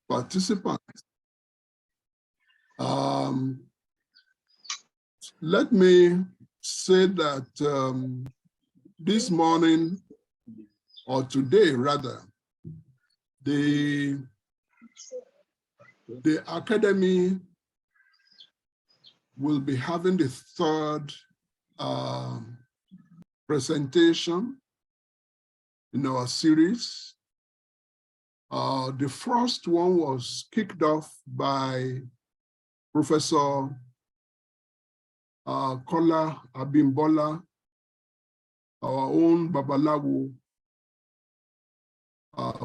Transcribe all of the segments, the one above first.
participants. Let me say that this morning, or today rather, the Academy will be having the third presentation in our series. The first one was kicked off by Professor Kola Abimbola, our own Babalawo,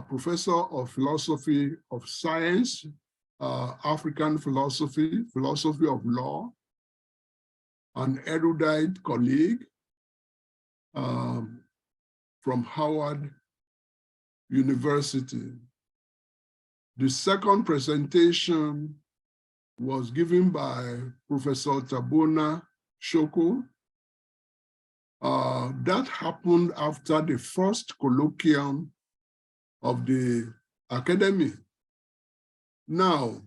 Professor of Philosophy of Science, African philosophy, philosophy of law, an erudite colleague from Howard University. The second presentation was given by Professor Tabona Shoko. That happened after the first colloquium of the Academy. Now,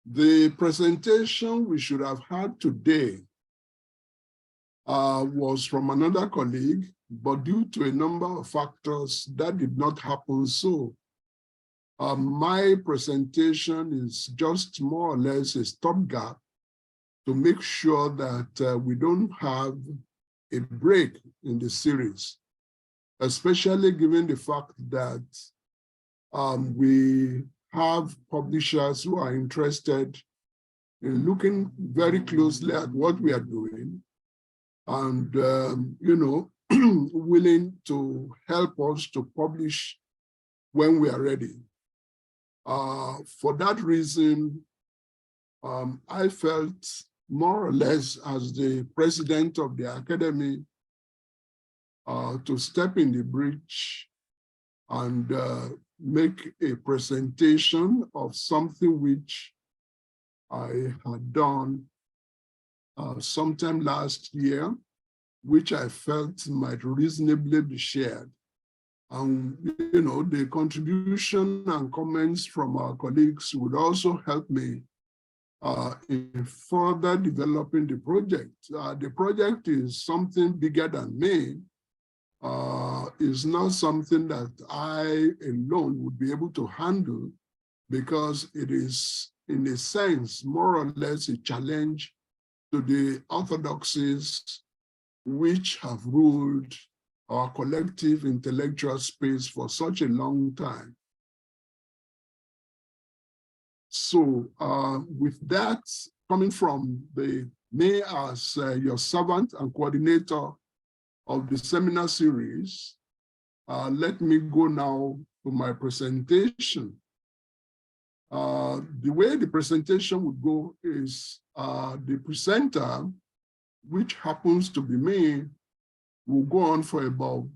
the presentation we should have had today was from another colleague, but due to a number of factors, that did not happen. So my presentation is just more or less a stopgap to make sure that we don't have a break in the series, especially given the fact that we have publishers who are interested in looking very closely at what we are doing and, you know, willing to help us to publish when we are ready. For that reason, I felt more or less as the president of the Academy to step in the breach and make a presentation of something which I had done sometime last year, which I felt might reasonably be shared. And, you know, the contribution and comments from our colleagues would also help me in further developing the project. The project is something bigger than me. Is not something that I alone would be able to handle, because it is, in a sense, more or less a challenge to the orthodoxies which have ruled our collective intellectual space for such a long time. So with that coming from me as your servant and coordinator of the seminar series, let me go now to my presentation. The way the presentation would go is the presenter, which happens to be me, will go on for about,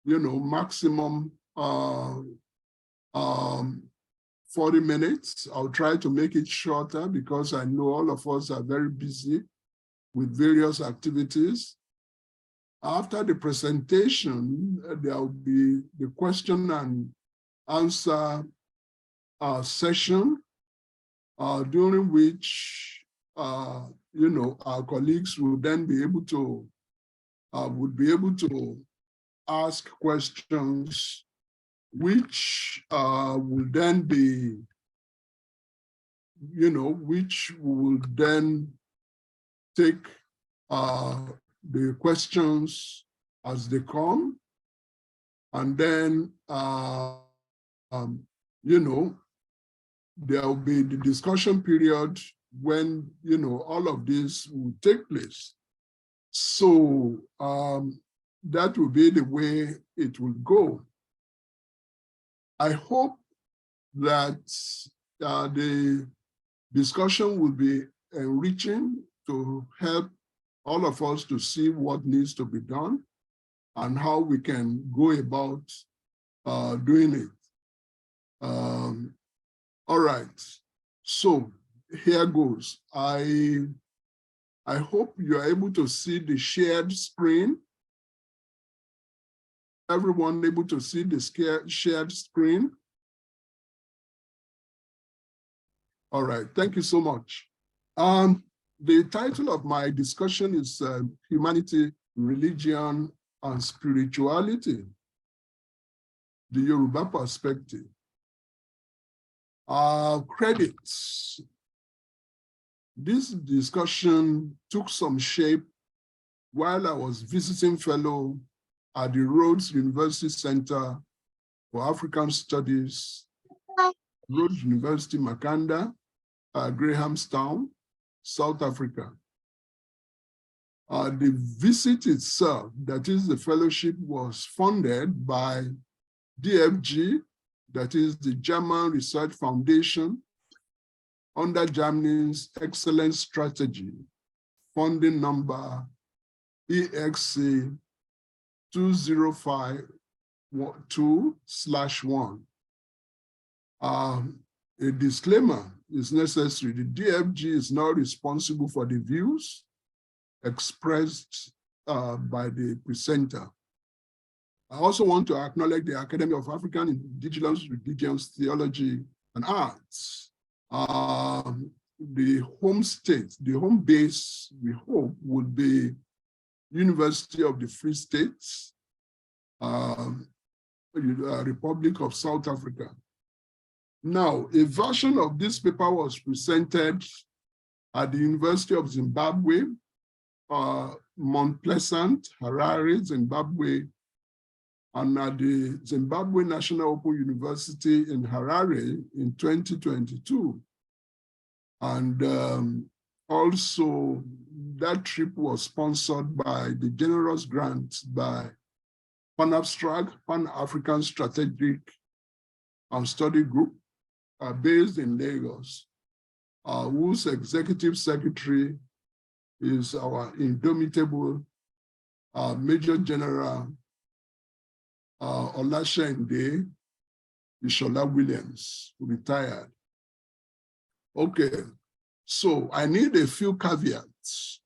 you know, maximum 40 minutes. I'll try to make it shorter because I know all of us are very busy with various activities. After the presentation, there will be the question and answer session, during which, you know, our colleagues will then be able to, ask questions, which will then be, you know, which will then take the questions as they come, and then, you know, there will be the discussion period when, you know, all of this will take place. So that will be the way it will go. I hope that the discussion will be enriching to help all of us to see what needs to be done and how we can go about doing it. All right, so here goes. I hope you are able to see the shared screen. Everyone able to see the shared screen? All right, thank you so much. The title of my discussion is Humanity, Religion, and Spirituality, the Yoruba Perspective. Credits. This discussion took some shape while I was visiting fellow at the Rhodes University Center for African Studies, Rhodes University, Makanda, Grahamstown, South Africa. The visit itself, that is the fellowship, was funded by DFG, that is the German Research Foundation, under Germany's Excellence Strategy, funding number EXC 2052/1. A disclaimer is necessary. The DFG is not responsible for the views expressed by the presenter. I also want to acknowledge the Academy of African Indigenous Religions, Theology, and Arts. The home state, the home base, we hope, would be University of the Free States, Republic of South Africa. Now, a version of this paper was presented at the University of Zimbabwe, Mount Pleasant, Harare, Zimbabwe, and at the Zimbabwe National Open University in Harare in 2022. And also, that trip was sponsored by the generous grant by Pan-African Strategic and Study Group, based in Lagos, whose executive secretary is our indomitable Major General Olasende Ishola Williams, who retired. Okay, so I need a few caveats.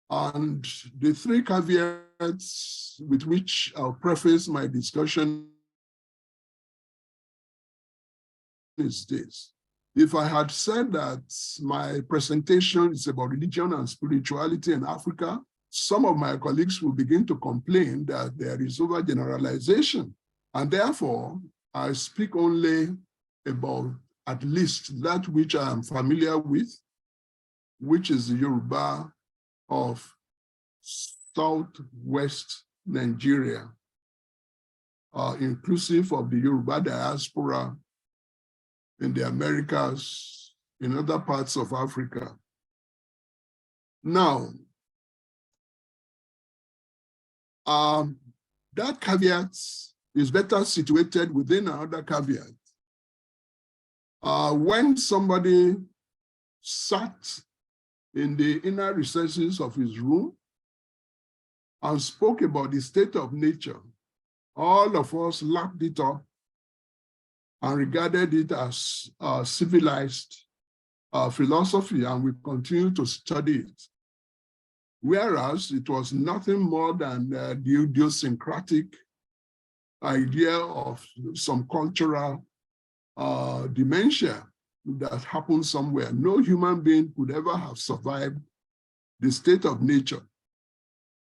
And the three caveats with which I'll preface my discussion is this. If I had said that my presentation is about religion and spirituality in Africa, some of my colleagues will begin to complain that there is overgeneralization. And therefore, I speak only about at least that which I am familiar with, which is the Yoruba of Southwest Nigeria, inclusive of the Yoruba diaspora in the Americas, in other parts of Africa. Now, that caveat is better situated within another caveat. When somebody sat in the inner recesses of his room and spoke about the state of nature, all of us lapped it up and regarded it as civilized philosophy, and we continue to study it. Whereas it was nothing more than the idiosyncratic idea of some cultural dementia that happened somewhere. No human being could ever have survived the state of nature.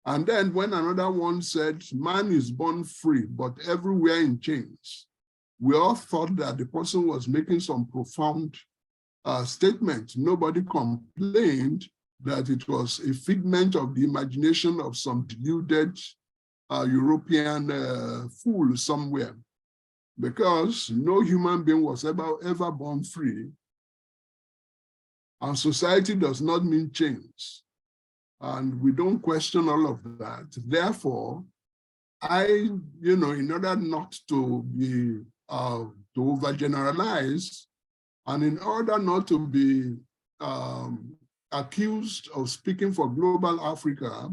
And then when another one said, man is born free, but everywhere in chains, we all thought that the person was making some profound statement. Nobody complained that it was a figment of the imagination of some deluded European fool somewhere, because no human being was ever born free. And society does not mean chains. And we don't question all of that. Therefore, in order not to be to overgeneralize, and in order not to be accused of speaking for global Africa,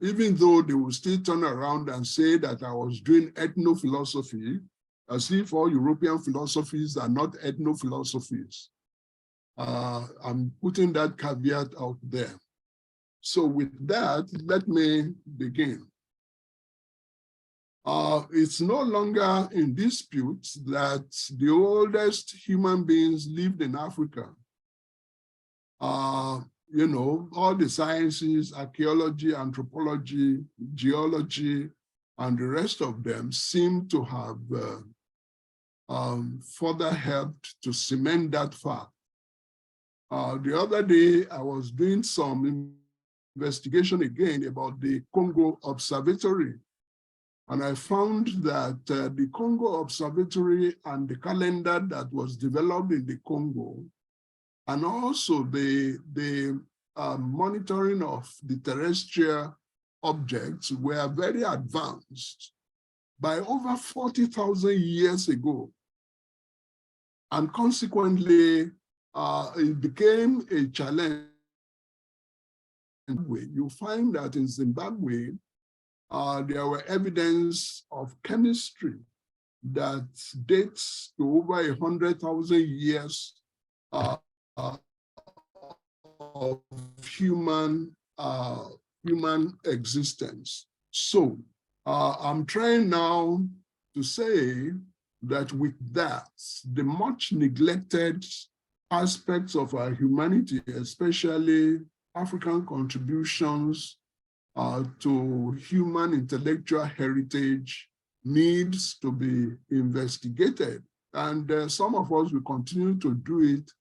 even though they will still turn around and say that I was doing ethno-philosophy, as if all European philosophies are not ethno-philosophies. I'm putting that caveat out there. So with that, let me begin. It's no longer in dispute that the oldest human beings lived in Africa. You know, all the sciences, archaeology, anthropology, geology, and the rest of them seem to have further helped to cement that fact. The other day, I was doing some investigation again about the Congo Observatory. And I found that the Congo Observatory and the calendar that was developed in the Congo, and also the monitoring of the terrestrial objects were very advanced by over 40,000 years ago. And consequently, it became a challenge. You find that in Zimbabwe, there were evidence of chemistry that dates to over 100,000 years of human existence. So I'm trying now to say that with that, the much neglected aspects of our humanity, especially African contributions to human intellectual heritage, needs to be investigated. And some of us will continue to do it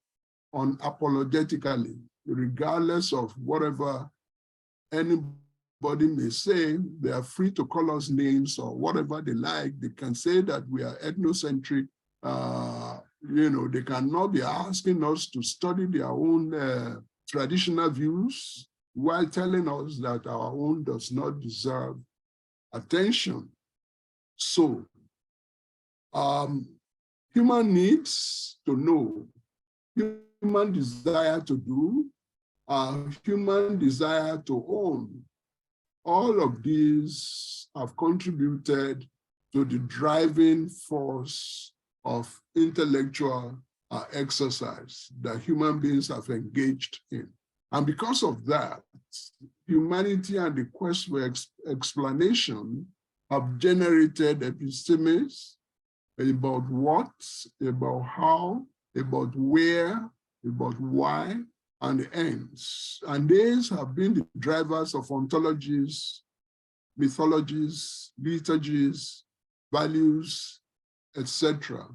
unapologetically, regardless of whatever anybody may say. They are free to call us names or whatever they like. They can say that we are ethnocentric. You know, they cannot be asking us to study their own traditional views while telling us that our own does not deserve attention. So, human needs to know, human desire to do, human desire to own, all of these have contributed to the driving force of intellectual exercise that human beings have engaged in. And because of that, humanity and the quest for explanation have generated epistemes about what, about how, about where, about why, and the ends. And these have been the drivers of ontologies, mythologies, liturgies, values, etc.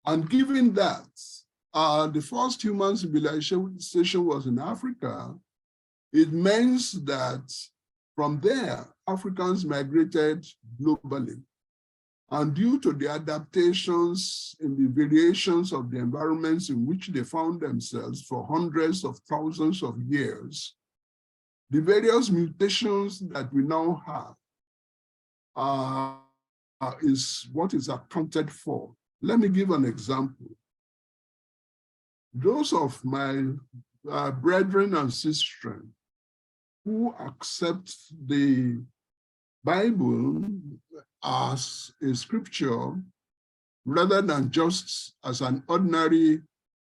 And given that, the first human civilization was in Africa, it means that from there, Africans migrated globally. And due to the adaptations in the variations of the environments in which they found themselves for hundreds of thousands of years, the various mutations that we now have is what is accounted for. Let me give an example. Those of my brethren and sisters who accept the Bible as a scripture rather than just as an ordinary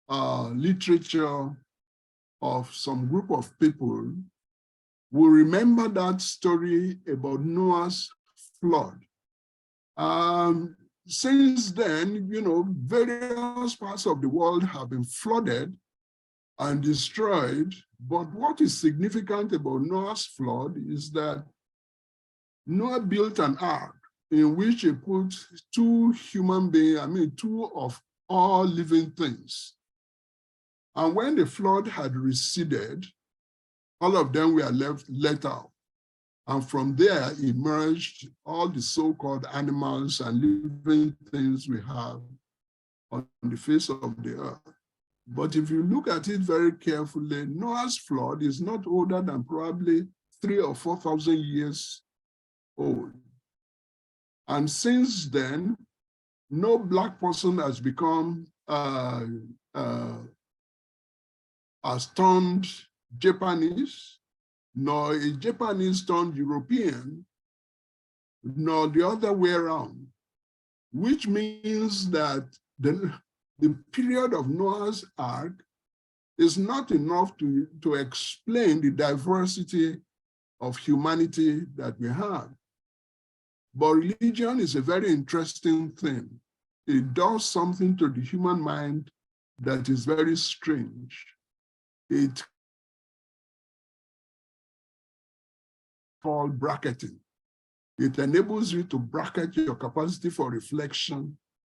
literature of some group of people will remember that story about Noah's flood. Since then, you know, various parts of the world have been flooded and destroyed. But what is significant about Noah's flood is that Noah built an ark in which he put two human beings, two of all living things. And when the flood had receded, all of them were let out. And from there emerged all the so-called animals and living things we have on the face of the earth. But if you look at it very carefully, Noah's flood is not older than probably 3,000 or 4,000 years old. And since then, no Black person has become, has turned Japanese, nor a Japanese turned European, nor the other way around, which means that the period of Noah's Ark is not enough to explain the diversity of humanity that we have. But religion is a very interesting thing. It does something to the human mind that is very strange. It's called bracketing. It enables you to bracket your capacity for reflection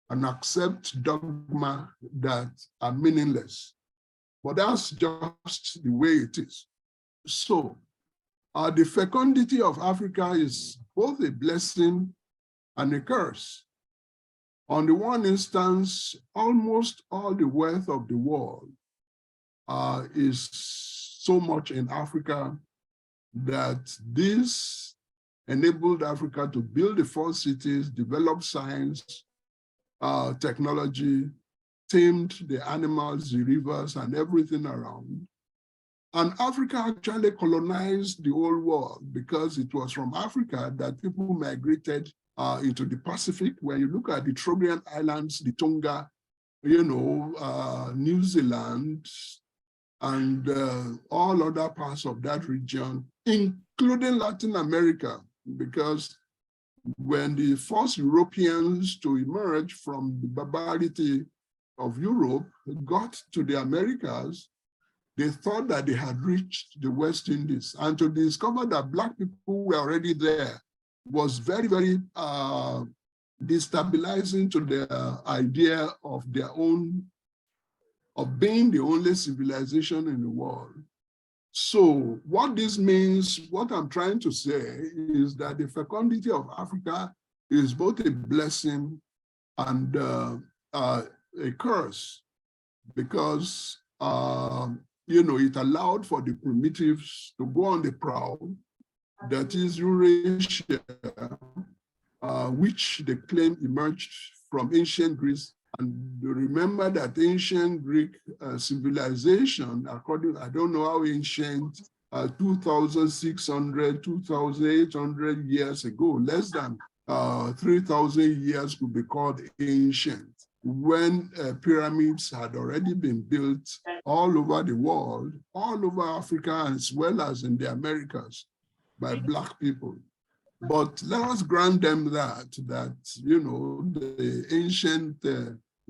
and accept dogma that are meaningless. But that's just the way it is. So the fecundity of Africa is both a blessing and a curse. On the one instance, almost all the wealth of the world is so much in Africa that this enabled Africa to build the first cities, develop science, technology, tamed the animals, the rivers, and everything around. And Africa actually colonized the whole world because it was from Africa that people migrated into the Pacific. When you look at the Trobriand Islands, the Tonga, New Zealand, and all other parts of that region, including Latin America, because when the first Europeans to emerge from the barbarity of Europe got to the Americas, they thought that they had reached the West Indies. And to discover that Black people were already there was very, very destabilizing to the idea of their own, of being the only civilization in the world. So what this means, what I'm trying to say is that the fecundity of Africa is both a blessing and a curse, because it allowed for the primitives to go on the prowl, that is Eurasia, which they claim emerged from ancient Greece. And remember that ancient Greek civilization, according, I don't know how ancient, 2,600, 2,800 years ago, less than 3,000 years could be called ancient, when pyramids had already been built all over the world, all over Africa, as well as in the Americas, by Black people. But let us grant them that the ancient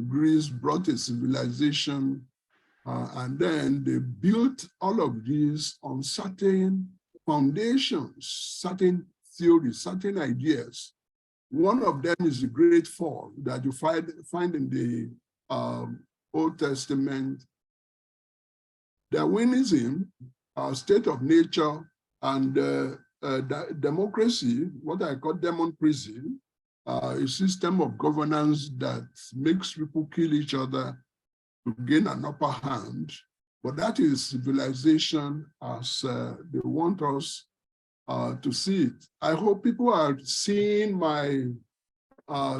Greece brought a civilization, and then they built all of these on certain foundations, certain theories, certain ideas. One of them is the Great Fall that you find in the Old Testament. Darwinism, state of nature, and democracy, what I call democracy, a system of governance that makes people kill each other to gain an upper hand. But that is civilization as they want us to see it. I hope people are seeing my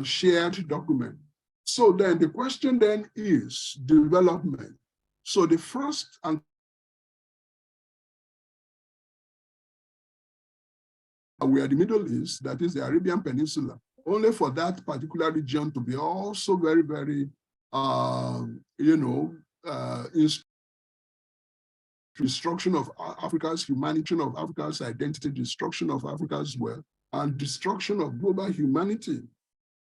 shared document. So then the question then is development. So the first and we are the Middle East, that is the Arabian Peninsula, only for that particular region to be also very, very, destruction of Africa's humanity, of Africa's identity, destruction of Africa's wealth, and destruction of global humanity.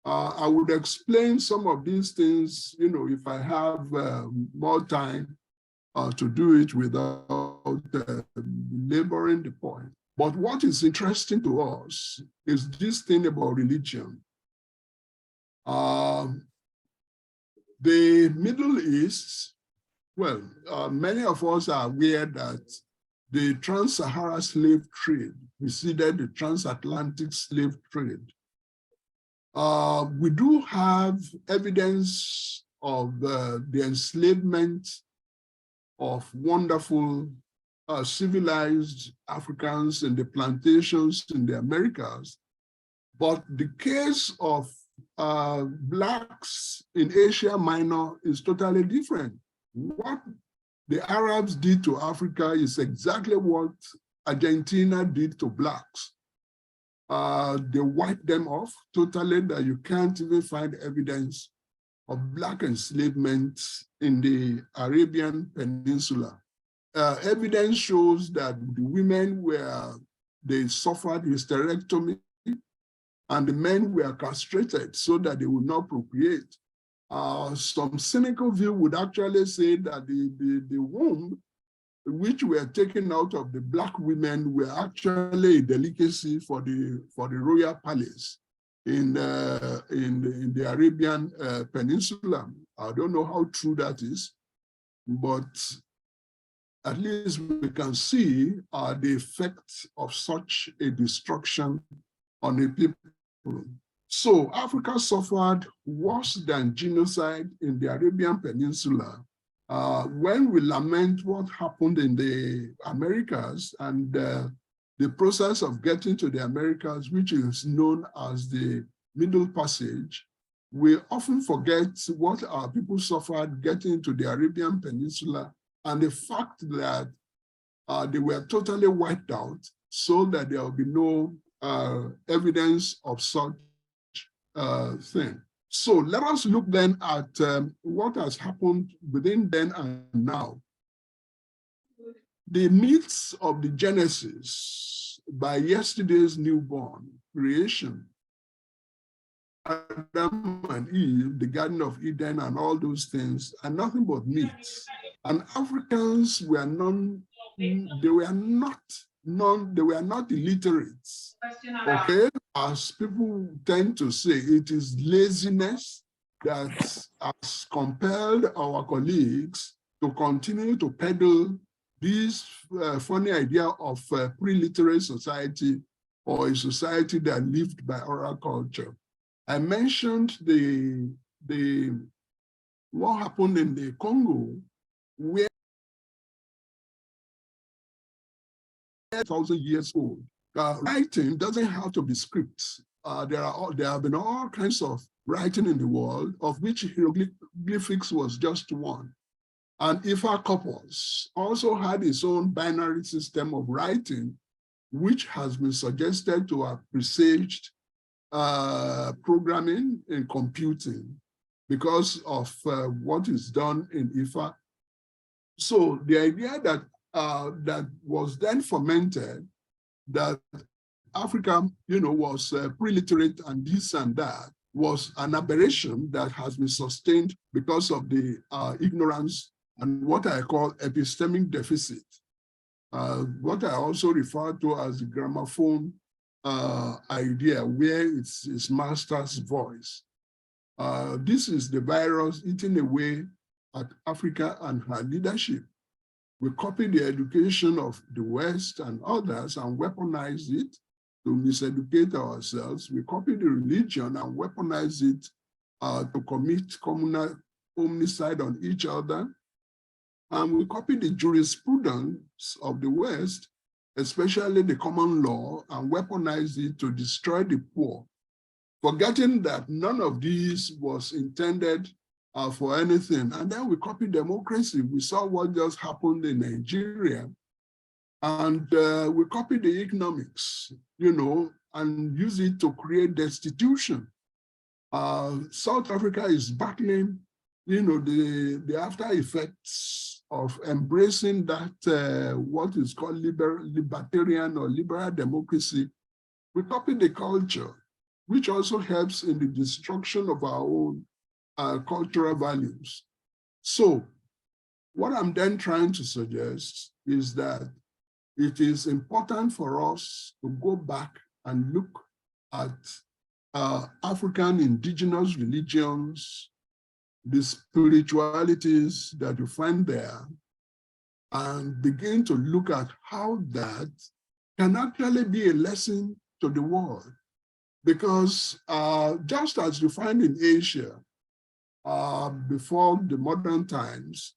I would explain some of these things, if I have more time to do it without laboring the point. But what is interesting to us is this thing about religion. The Middle East, well, many of us are aware that the trans-Sahara slave trade preceded the transatlantic slave trade. We do have evidence of the enslavement of wonderful civilized Africans in the plantations in the Americas, but the case of Blacks in Asia Minor is totally different. What the Arabs did to Africa is exactly what Argentina did to Blacks. They wiped them off totally, that you can't even find evidence of Black enslavement in the Arabian Peninsula. Evidence shows that the women they suffered hysterectomy, and the men were castrated so that they would not procreate. Some cynical view would actually say that the womb, which were taken out of the Black women, were actually a delicacy for the royal palace in the Arabian Peninsula. I don't know how true that is, but at least we can see the effect of such a destruction on a people. So Africa suffered worse than genocide in the Arabian Peninsula. When we lament what happened in the Americas and the process of getting to the Americas, which is known as the Middle Passage, we often forget what our people suffered getting to the Arabian Peninsula and the fact that they were totally wiped out so that there will be no evidence of such thing. So let us look then at what has happened within then and now. The myths of the Genesis by yesterday's newborn creation, Adam and Eve, the Garden of Eden, and all those things are nothing but myths. And Africans were they were not illiterate. Okay, as people tend to say, it is laziness that has compelled our colleagues to continue to peddle this funny idea of a pre-literate society or a society that lived by oral culture. I mentioned what happened in the Congo, where 1,000 years old. Writing doesn't have to be scripts. There have been all kinds of writing in the world, of which hieroglyphics was just one. And Ifa corpus also had its own binary system of writing, which has been suggested to have presaged programming and computing because of what is done in Ifa. So the idea that that was then fermented, that Africa, was pre-literate and this and that, was an aberration that has been sustained because of the ignorance and what I call epistemic deficit, what I also refer to as the gramophone idea, where it's master's voice. This is the virus eating away at Africa and her leadership. We copy the education of the West and others and weaponize it to miseducate ourselves. We copy the religion and weaponize it to commit communal homicide on each other. And we copy the jurisprudence of the West, especially the common law, and weaponize it to destroy the poor, forgetting that none of these was intended for anything. And then we copy democracy. We saw what just happened in Nigeria. And we copy the economics, and use it to create destitution. South Africa is battling, the after effects of embracing that, what is called libertarian or liberal democracy. We copy the culture, which also helps in the destruction of our own cultural values. So what I'm then trying to suggest is that it is important for us to go back and look at African indigenous religions, the spiritualities that you find there, and begin to look at how that can actually be a lesson to the world. Because just as you find in Asia, before the modern times,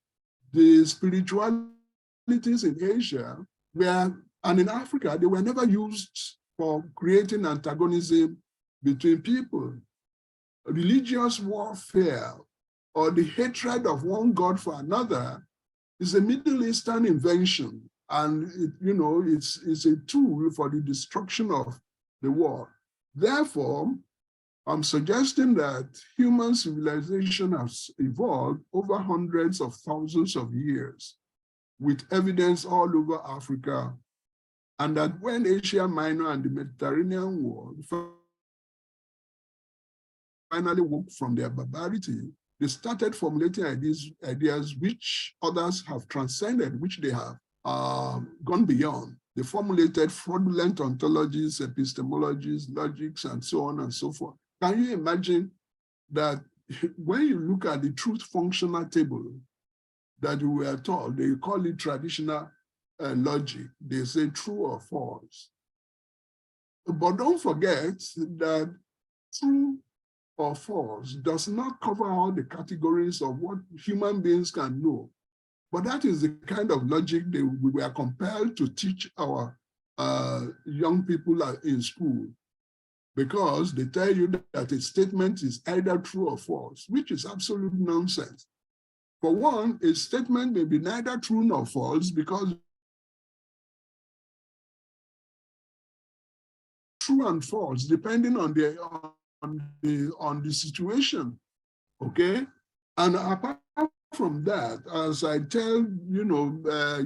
the spiritualities in Asia and in Africa, they were never used for creating antagonism between people. Religious warfare or the hatred of one God for another is a Middle Eastern invention, and it's a tool for the destruction of the world. Therefore, I'm suggesting that human civilization has evolved over hundreds of thousands of years with evidence all over Africa, and that when Asia Minor and the Mediterranean world finally woke from their barbarity, they started formulating ideas which others have transcended, which they have gone beyond. They formulated fraudulent ontologies, epistemologies, logics, and so on and so forth. Can you imagine that when you look at the truth functional table that we were taught, they call it traditional logic. They say true or false. But don't forget that true or false does not cover all the categories of what human beings can know. But that is the kind of logic that we were compelled to teach our young people in school, because they tell you that a statement is either true or false, which is absolute nonsense. For one, a statement may be neither true nor false because true and false, depending on the situation, okay? And apart from that, as I tell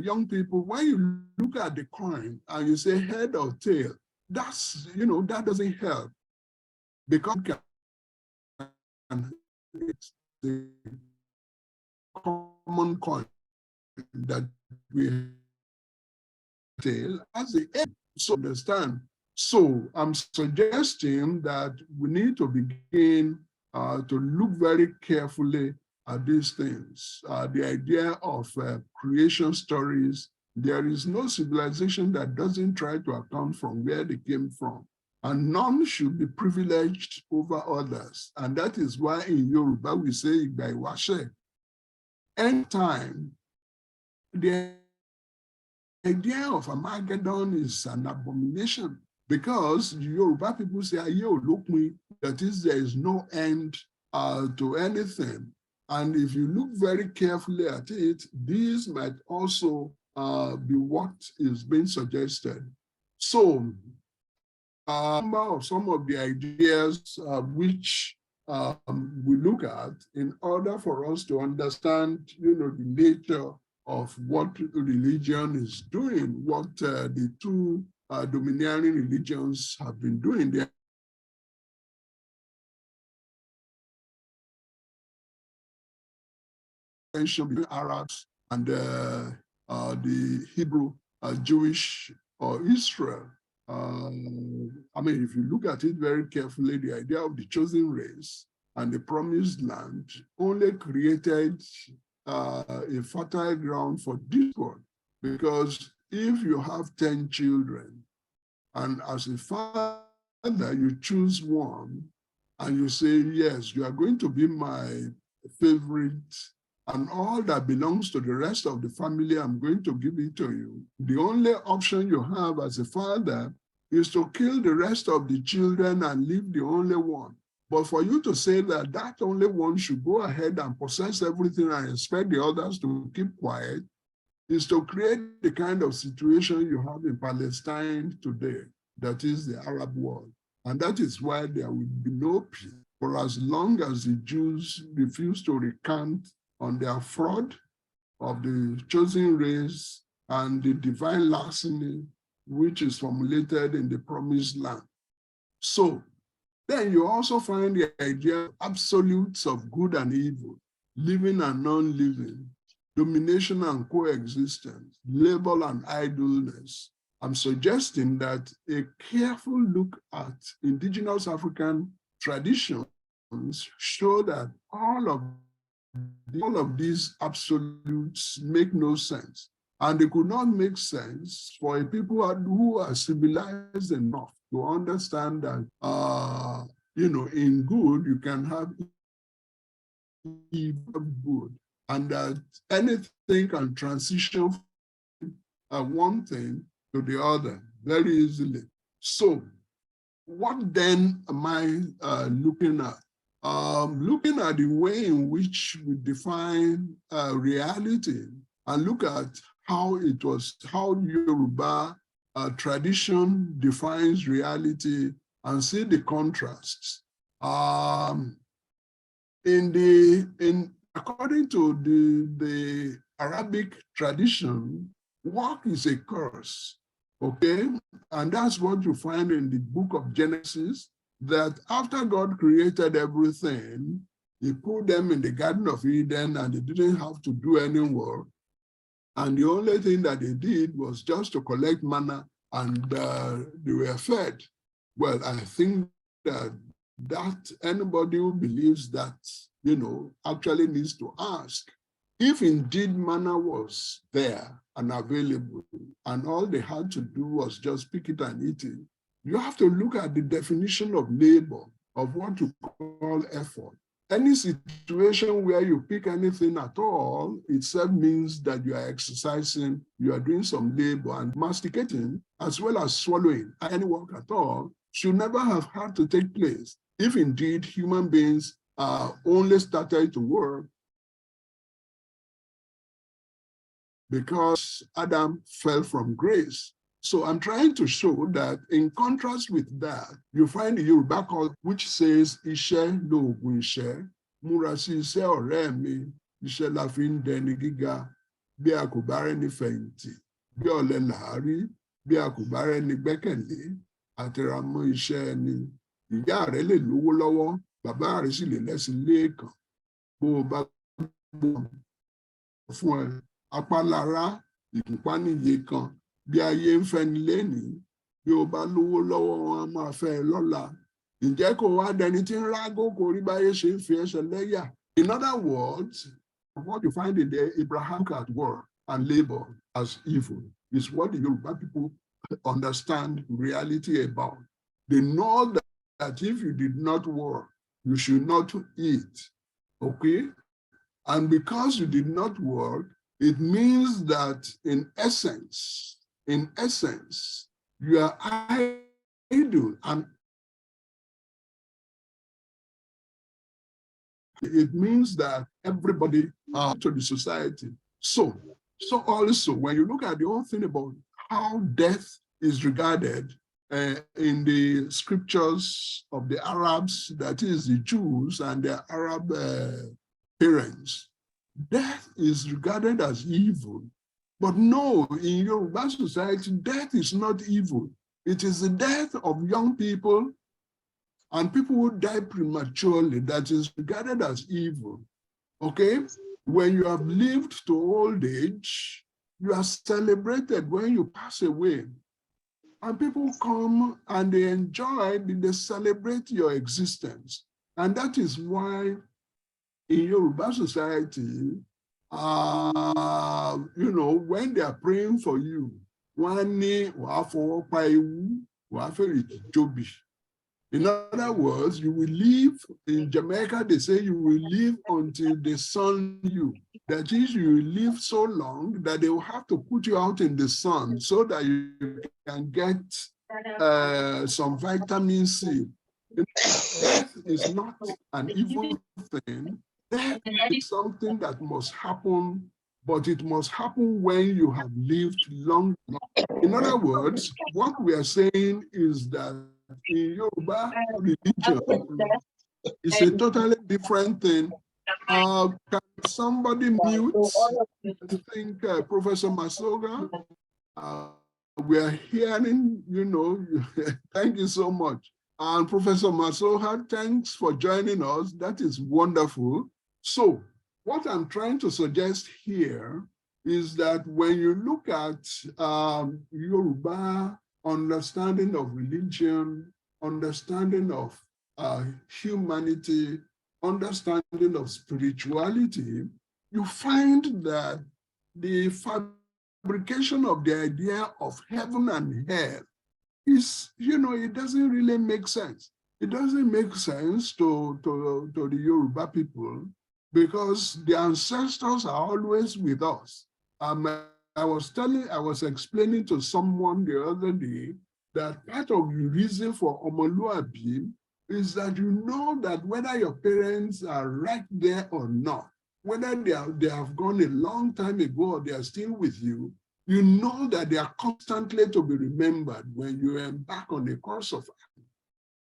young people, when you look at the coin and you say head or tail, that's that doesn't help, because it's the common coin that we tail as the end. So understand. So I'm suggesting that we need to begin to look very carefully at these things. The idea of creation stories. There is no civilization that doesn't try to account from where they came from. And none should be privileged over others. And that is why in Yoruba we say Igba Iwase. Anytime, the idea of Armageddon is an abomination, because Yoruba people say, that is, there is no end to anything. And if you look very carefully at it, these might also be what is being suggested. So, some of the ideas which we look at in order for us to understand, the nature of what religion is doing, what the two domineering religions have been doing. They tension between Arabs and the Hebrew, Jewish, or Israel. I mean, if you look at it very carefully, the idea of the chosen race and the promised land only created a fertile ground for discord, because if you have 10 children and as a father you choose one and you say, yes, you are going to be my favorite, and all that belongs to the rest of the family, I'm going to give it to you. The only option you have as a father is to kill the rest of the children and leave the only one. But for you to say that that only one should go ahead and possess everything and expect the others to keep quiet is to create the kind of situation you have in Palestine today, that is the Arab world. And that is why there will be no peace for as long as the Jews refuse to recant on their fraud of the chosen race and the divine larceny, which is formulated in the promised land. So then you also find the idea of absolutes of good and evil, living and non-living, domination and coexistence, labor and idleness. I'm suggesting that a careful look at indigenous African traditions show that all of these absolutes make no sense. And they could not make sense for a people who are civilized enough to understand that, in good, you can have evil good, and that anything can transition from one thing to the other very easily. So what then am I looking at? Looking at the way in which we define reality, and look at how Yoruba tradition defines reality, and see the contrasts. According to the Arabic tradition, work is a curse, okay? And that's what you find in the book of Genesis. that after God created everything, he put them in the Garden of Eden and they didn't have to do any work. And the only thing that they did was just to collect manna and they were fed. Well, I think that anybody who believes that, actually needs to ask if indeed manna was there and available and all they had to do was just pick it and eat it. You have to look at the definition of labor, of what you call effort. Any situation where you pick anything at all, itself means that you are exercising, you are doing some labor, and masticating as well as swallowing any work at all should never have had to take place if indeed human beings only started to work because Adam fell from grace. So I'm trying to show that in contrast with that, you find the Yoruba called, which says, Iṣẹ́ lóògùn iṣẹ́, múra sí iṣẹ́ ọ̀rẹ́ mi, iṣẹ́ la fi ń dẹni gíga, bí a kò bá rẹ́ni fẹ̀yìntì, bí ọ̀lẹ là á rí, bí a kò bá rẹ́ni gbẹ́kẹ̀lé, àtẹramọ́ iṣẹ́ ẹni. Ìyá rẹ̀ lè lówó lọ́wọ́, bàbá rẹ̀ sì lè lẹ́sìn lẹ́ẹ̀kan. Bó o bá gbọ́ fún ẹ, apá lára, ìgúnpá níye kan. Bí ayé ń fẹ́ni lénìí, bí o bá lówó lọ́wọ́ wọn a máa fẹ́ ẹ lọ́la. Ǹjẹ́ kò wá dẹni tí ń rágó kò rí báyé ṣe ń fi ẹsẹ̀ lẹ́yà? In other words, what you find in the Abrahamic at work and labor as evil is what the Yoruba people understand reality about. They know that if you did not work, you should not eat, okay? And because you did not work, it means that in essence, you are idle, and it means that everybody to the society. So also, when you look at the whole thing about how death is regarded in the scriptures of the Arabs, that is the Jews and their Arab parents, death is regarded as evil. But no, in Yoruba society, death is not evil. It is the death of young people and people who die prematurely that is regarded as evil, okay? When you have lived to old age, you are celebrated when you pass away. And people come and they enjoy, they celebrate your existence. And that is why in Yoruba society, when they are praying for you, in other words, you will live, in Jamaica, they say you will live until they sun you. That is, you will live so long that they will have to put you out in the sun so that you can get some vitamin C. Death is not an evil thing. Death is something that must happen, but it must happen when you have lived long enough. In other words, what we are saying is that in Yoruba religion, it's a totally different thing. Can somebody mute? I think Professor Masoga, we are hearing, thank you so much. And Professor Masoha, thanks for joining us. That is wonderful. So what I'm trying to suggest here is that when you look at Yoruba understanding of religion, understanding of humanity, understanding of spirituality, you find that the fabrication of the idea of heaven and hell is, it doesn't really make sense. It doesn't make sense to the Yoruba people because the ancestors are always with us. I was explaining to someone the other day that part of the reason for Omoluabi is that you know that whether your parents are right there or not, whether they have gone a long time ago or they are still with you, you know that they are constantly to be remembered when you embark on a course of action.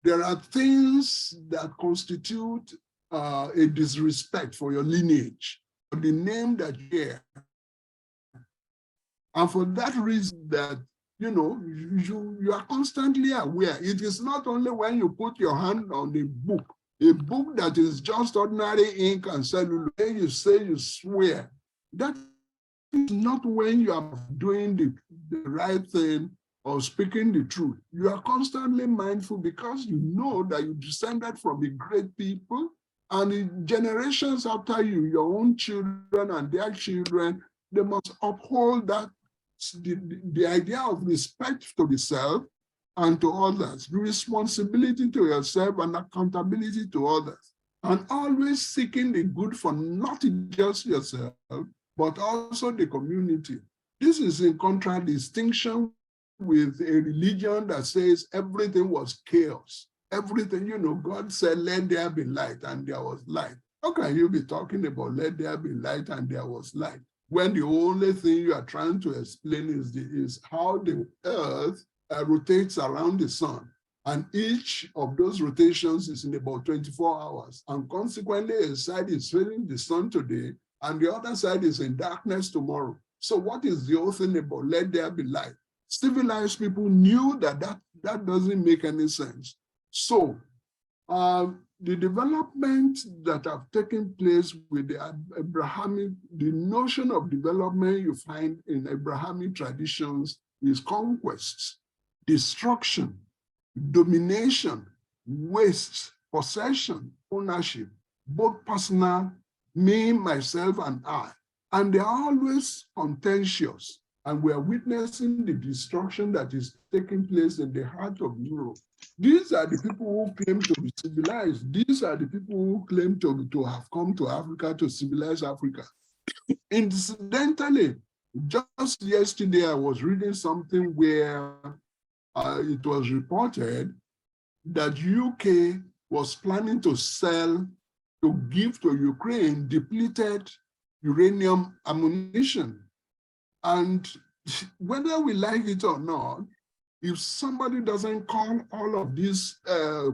There are things that constitute a disrespect for your lineage, for the name that you bear. And for that reason that you are constantly aware. It is not only when you put your hand on a book that is just ordinary ink and celluloid, you say you swear. That is not when you are doing the right thing or speaking the truth. You are constantly mindful because you know that you descended from a great people, and in generations after you, your own children and their children, they must uphold that the idea of respect to the self and to others, the responsibility to yourself and accountability to others, and always seeking the good for not just yourself, but also the community. This is in contradistinction with a religion that says everything was chaos. Everything, God said, let there be light, and there was light. How can you be talking about let there be light and there was light, when the only thing you are trying to explain is how the earth rotates around the sun? And each of those rotations is in about 24 hours. And consequently, a side is facing the sun today, and the other side is in darkness tomorrow. So what is the whole thing about let there be light? Civilized people knew that doesn't make any sense. So the development that have taken place with the Abrahamic, the notion of development you find in Abrahamic traditions is conquest, destruction, domination, waste, possession, ownership, both personal, me, myself, and I. And they are always contentious. And we are witnessing the destruction that is taking place in the heart of Europe. These are the people who claim to be civilized. These are the people who claim to have come to Africa to civilize Africa. Incidentally, just yesterday, I was reading something where it was reported that UK was planning to give to Ukraine depleted uranium ammunition. And whether we like it or not, if somebody doesn't call all of these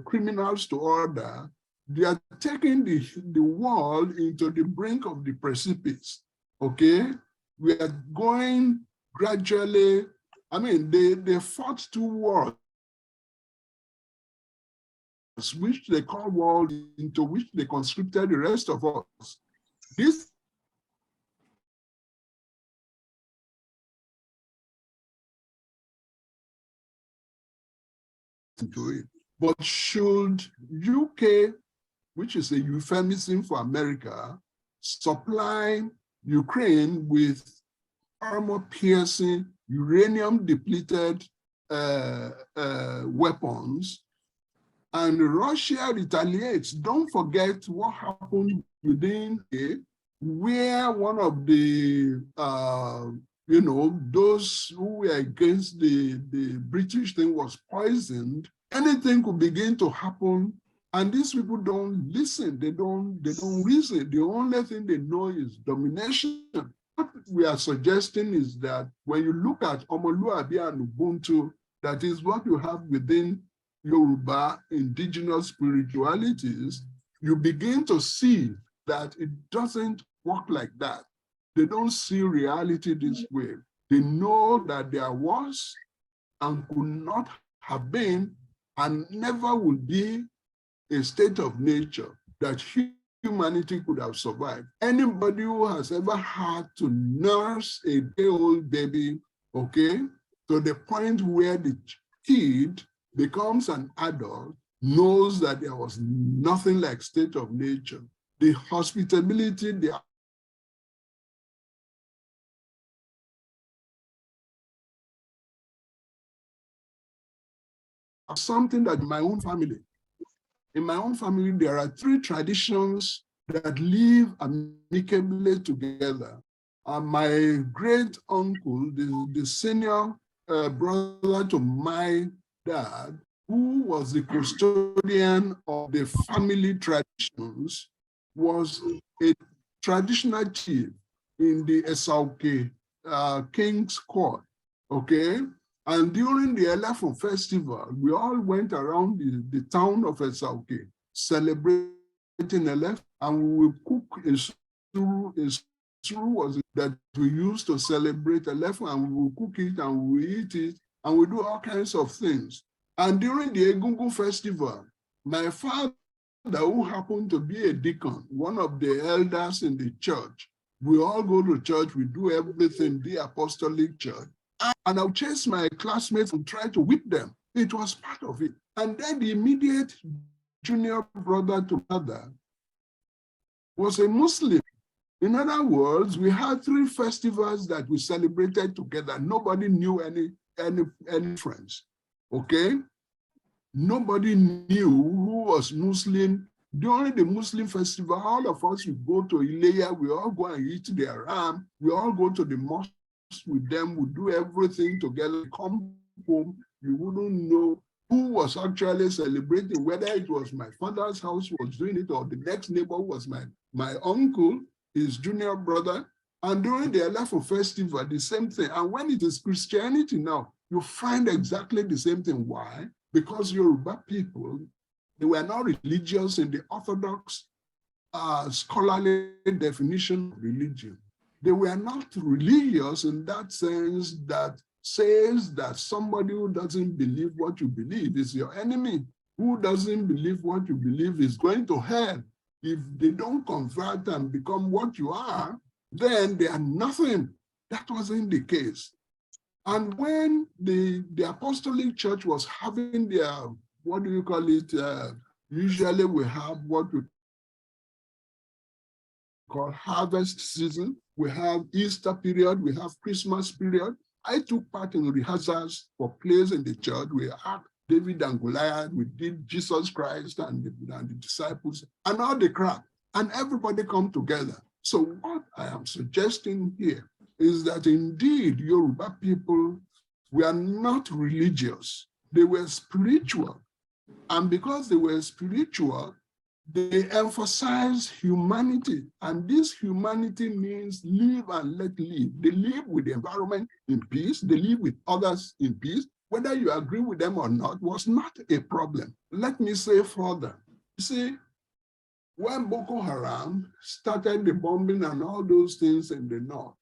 criminals to order, they are taking the world into the brink of the precipice, okay? We are going gradually, they fought 2 wars, which they call world, into which they conscripted the rest of us. This into it. But should UK, which is a euphemism for America, supply Ukraine with armor-piercing, uranium-depleted weapons, and Russia retaliates? Don't forget what happened within it, where one of the those who were against the British thing was poisoned. Anything could begin to happen, and these people don't listen. They don't reason. The only thing they know is domination. What we are suggesting is that when you look at Omoluabi and Ubuntu, that is what you have within Yoruba indigenous spiritualities, you begin to see that it doesn't work like that. They don't see reality this way. They know that there was and could not have been and never will be a state of nature that humanity could have survived. Anybody who has ever had to nurse a day-old baby, okay, to the point where the kid becomes an adult, knows that there was nothing like state of nature. The hospitality, the something that in my own family, there are 3 traditions that live amicably together. My great uncle, the senior brother to my dad, who was the custodian of the family traditions, was a traditional chief in the Esauke King's Court, okay? And during the Elephant Festival, we all went around the town of Esauke celebrating Elephant, and we would cook a stew. A stew was that we used to celebrate Elephant, and we would cook it and we eat it. and we do all kinds of things. And during the Egungun festival, my father, who happened to be a deacon, one of the elders in the church, we all go to church, we do everything, the apostolic church. And I'll chase my classmates and try to whip them. It was part of it. And then the immediate junior brother to mother was a Muslim. In other words, we had 3 festivals that we celebrated together. Nobody knew any friends, okay? Nobody knew who was Muslim. During the Muslim festival, all of us would go to Ileya, we all go and eat their ram, we all go to the mosque with them, we do everything together, come home, you wouldn't know who was actually celebrating, whether it was my father's house was doing it or the next neighbor was my uncle, his junior brother. And during the Elefo festival, the same thing. And when it is Christianity now, you find exactly the same thing. Why? Because Yoruba people, they were not religious in the orthodox scholarly definition of religion. They were not religious in that sense that says that somebody who doesn't believe what you believe is your enemy. Who doesn't believe what you believe is going to hell. If they don't convert and become what you are, then they are nothing. That wasn't the case. And when the Apostolic Church was having their, what do you call it? Usually we have what we call harvest season. We have Easter period, we have Christmas period. I took part in rehearsals for plays in the church. We had David and Goliath, we did Jesus Christ and the disciples and all the crowd, and everybody come together. So what I am suggesting here is that indeed Yoruba people were not religious, they were spiritual. And because they were spiritual, they emphasize humanity. And this humanity means live and let live. They live with the environment in peace. They live with others in peace. Whether you agree with them or not was not a problem. Let me say further. You see, when Boko Haram started the bombing and all those things in the north,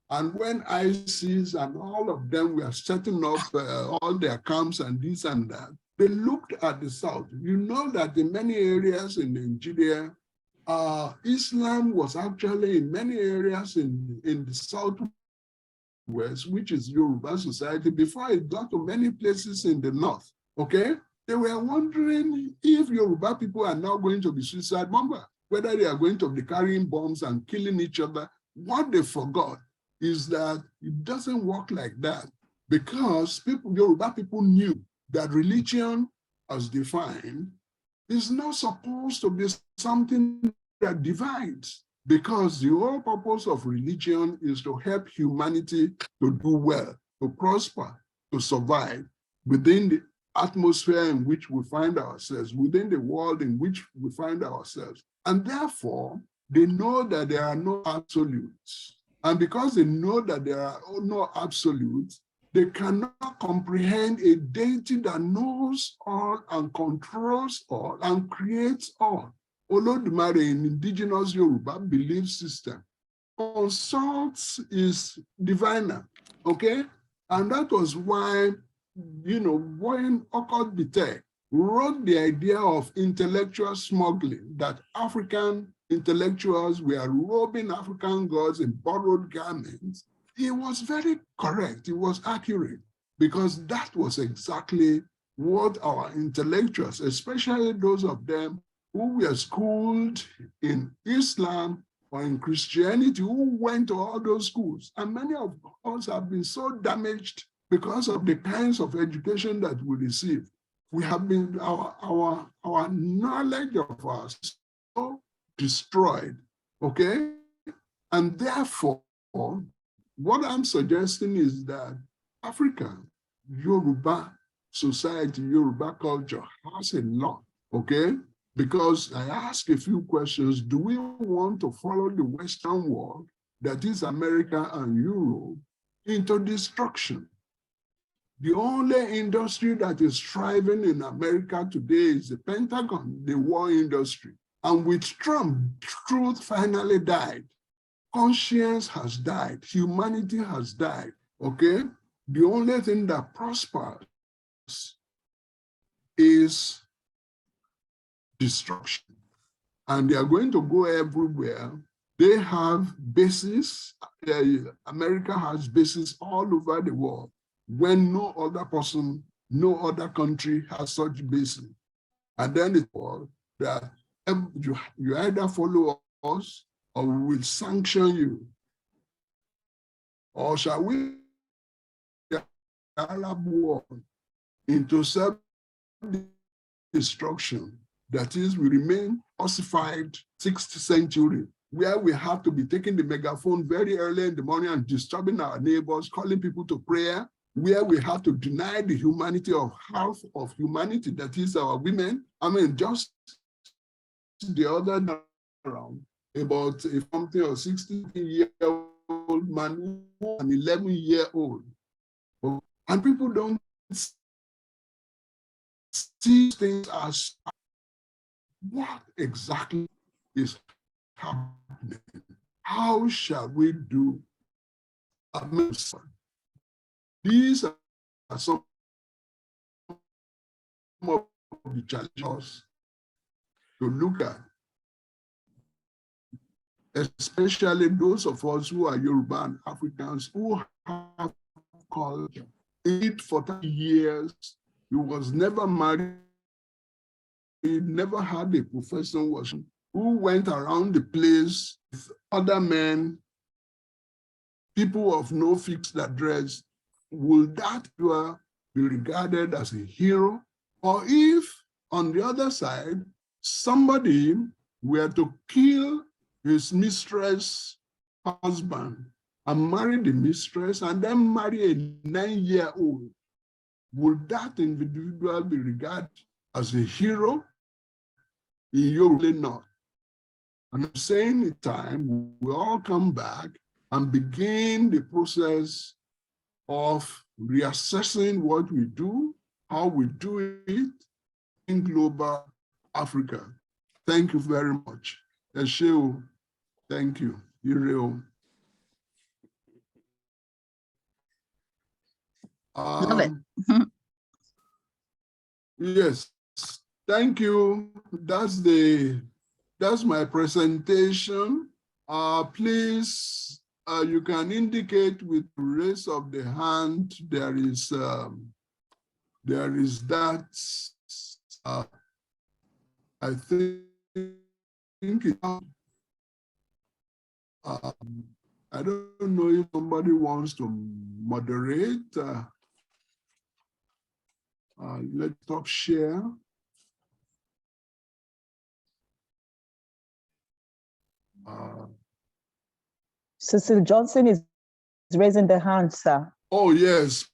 and when ISIS and all of them were setting up all their camps and this and that, they looked at the south. You know that in many areas in Nigeria, Islam was actually in many areas in the southwest, which is Yoruba society, before it got to many places in the north, okay? They were wondering if Yoruba people are now going to be suicide bombers, whether they are going to be carrying bombs and killing each other. What they forgot is that it doesn't work like that, because Yoruba people knew that religion, as defined, is not supposed to be something that divides, because the whole purpose of religion is to help humanity to do well, to prosper, to survive within the atmosphere in which we find ourselves, within the world in which we find ourselves. And therefore, they know that there are no absolutes. And because they know that there are no absolutes, they cannot comprehend a deity that knows all and controls all and creates all. Olodumare in indigenous Yoruba belief system consults is diviner, okay? And that was why, you know, when Okot wrote the idea of intellectual smuggling, that African intellectuals were robbing African gods in borrowed garments, he was very correct, he was accurate, because that was exactly what our intellectuals, especially those of them who were schooled in Islam or in Christianity, who went to all those schools. And many of us have been so damaged because of the kinds of education that we received. We have been, our knowledge of us so destroyed, okay? And therefore, what I'm suggesting is that Africa, Yoruba society, Yoruba culture has a lot, okay? Because I ask a few questions. Do we want to follow the Western world, that is America and Europe, into destruction? The only industry that is thriving in America today is the Pentagon, the war industry. And with Trump, truth finally died. Conscience has died. Humanity has died, okay? the only thing that prospers is destruction. And they are going to go everywhere. They have bases. America has bases all over the world when no other person, no other country has such bases. And then it's all that you either follow us or we will sanction you. Or shall we Arab war into self-destruction? That is, we remain ossified 6th century, where we have to be taking the megaphone very early in the morning and disturbing our neighbors, calling people to prayer, where we have to deny the humanity of half of humanity, that is our women. I mean, just the other around, about a 50 or 60-year-old man, an 11-year-old. And people don't see things as what exactly is happening. How shall we do a medicine? These are some of the challenges to look at, especially those of us who are Yoruba and Africans who have culture. For 30 years, he was never married, he never had a professional worship, who went around the place with other men, people of no fixed address. Will that be regarded as a hero? Or if, on the other side, somebody were to kill his mistress' husband and marry the mistress and then marry a 9-year-old, would that individual be regarded as a hero? You're not. And I'm saying it's time we all come back and begin the process of reassessing what we do, how we do it in global Africa. Thank you very much. Esheo, thank you. Ireo. Love it. Yes, thank you. That's my presentation. Please, you can indicate with the raise of the hand. There is that. I think I don't know if somebody wants to moderate. Let's stop share. Cecil Johnson is raising the hand, sir. Oh, yes.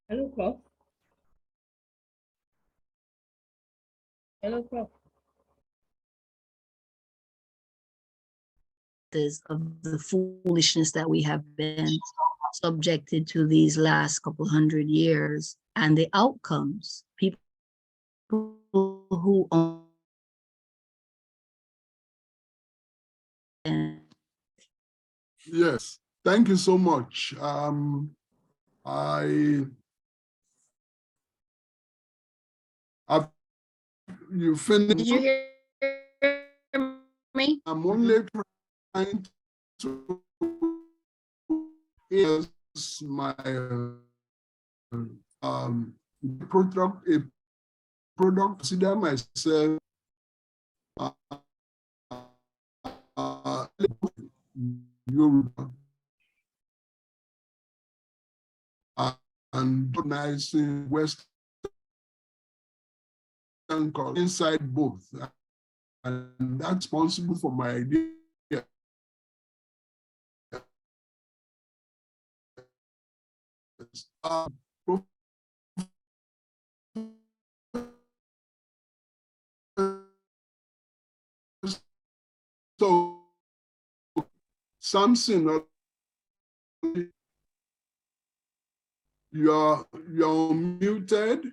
Hello, Prof. Hello, Prof. Of the foolishness that we have been subjected to these last couple hundred years and the outcomes, people who own. Yes, thank you so much. You finished. Did you hear me? I'm only trying to is my product, consider myself Yoruba and recognizing Western culture inside both, and that's responsible for my idea. So something You're muted.